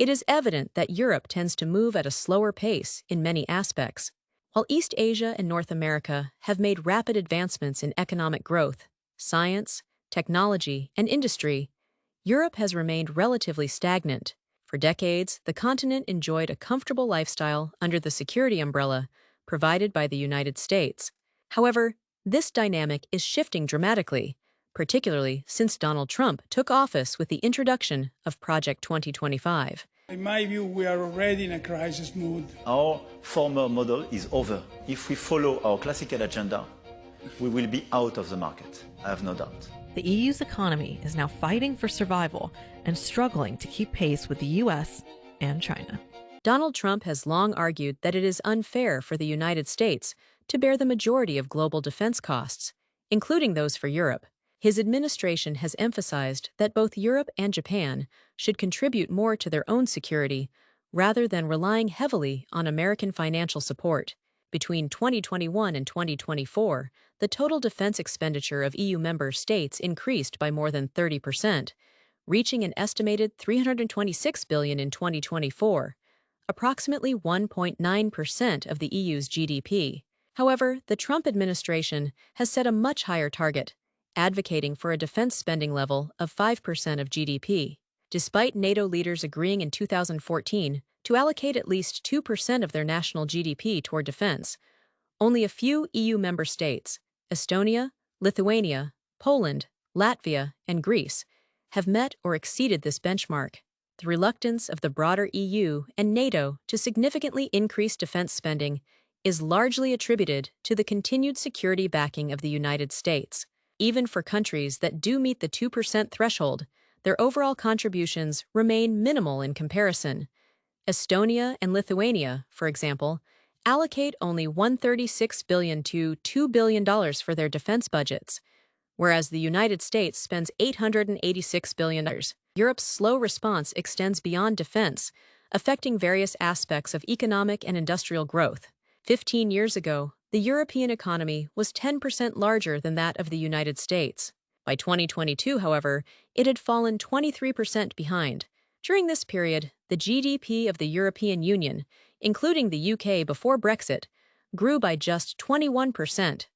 It is evident that Europe tends to move at a slower pace in many aspects. While East Asia and North America have made rapid advancements in economic growth, science, technology, and industry, Europe has remained relatively stagnant. For decades, the continent enjoyed a comfortable lifestyle under the security umbrella provided by the United States. However, this dynamic is shifting dramatically, particularly since Donald Trump took office with the introduction of Project 2025. In my view, we are already in a crisis mood. Our former model is over. If we follow our classical agenda, we will be out of the market, I have no doubt. The EU's economy is now fighting for survival and struggling to keep pace with the US and China. Donald Trump has long argued that it is unfair for the United States to bear the majority of global defense costs, including those for Europe. His administration has emphasized that both Europe and Japan should contribute more to their own security rather than relying heavily on American financial support. Between 2021 and 2024, the total defense expenditure of EU member states increased by more than 30%, reaching an estimated $326 billion in 2024, approximately 1.9% of the EU's GDP. However, the Trump administration has set a much higher target, advocating for a defense spending level of 5% of GDP. Despite NATO leaders agreeing in 2014 to allocate at least 2% of their national GDP toward defense, only a few EU member states, Estonia, Lithuania, Poland, Latvia, and Greece, have met or exceeded this benchmark. The reluctance of the broader EU and NATO to significantly increase defense spending is largely attributed to the continued security backing of the United States. Even for countries that do meet the 2% threshold, their overall contributions remain minimal in comparison. Estonia and Lithuania, for example, allocate only $136 billion to $2 billion for their defense budgets, whereas the United States spends $886 billion. Europe's slow response extends beyond defense, affecting various aspects of economic and industrial growth. 15 years ago, the European economy was 10% larger than that of the United States. By 2022, however, it had fallen 23% behind. During this period, the GDP of the European Union, including the UK before Brexit, grew by just 21%,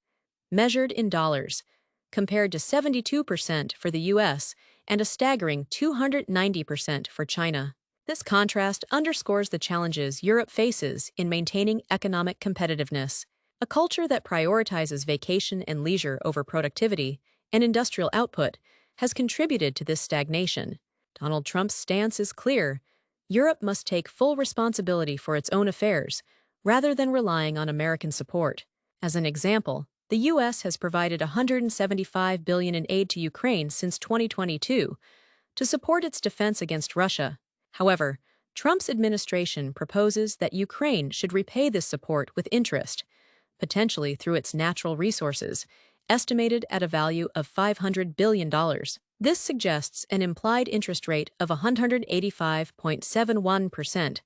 measured in dollars, compared to 72% for the US and a staggering 290% for China. This contrast underscores the challenges Europe faces in maintaining economic competitiveness. A culture that prioritizes vacation and leisure over productivity and industrial output has contributed to this stagnation. Donald Trump's stance is clear. Europe must take full responsibility for its own affairs, rather than relying on American support. As an example, the U.S. has provided $175 billion in aid to Ukraine since 2022 to support its defense against Russia. However, Trump's administration proposes that Ukraine should repay this support with interest, potentially through its natural resources, estimated at a value of $500 billion. This suggests an implied interest rate of 185.71%,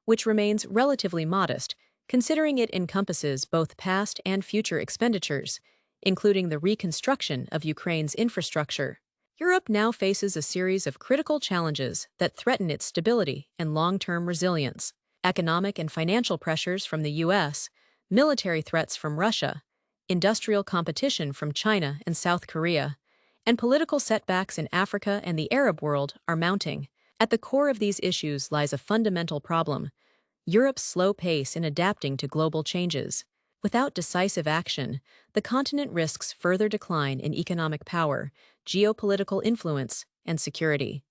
which remains relatively modest, considering it encompasses both past and future expenditures, including the reconstruction of Ukraine's infrastructure. Europe now faces a series of critical challenges that threaten its stability and long-term resilience. Economic and financial pressures from the U.S., military threats from Russia, industrial competition from China and South Korea, and political setbacks in Africa and the Arab world are mounting. At the core of these issues lies a fundamental problem: Europe's slow pace in adapting to global changes. Without decisive action, the continent risks further decline in economic power, geopolitical influence, and security.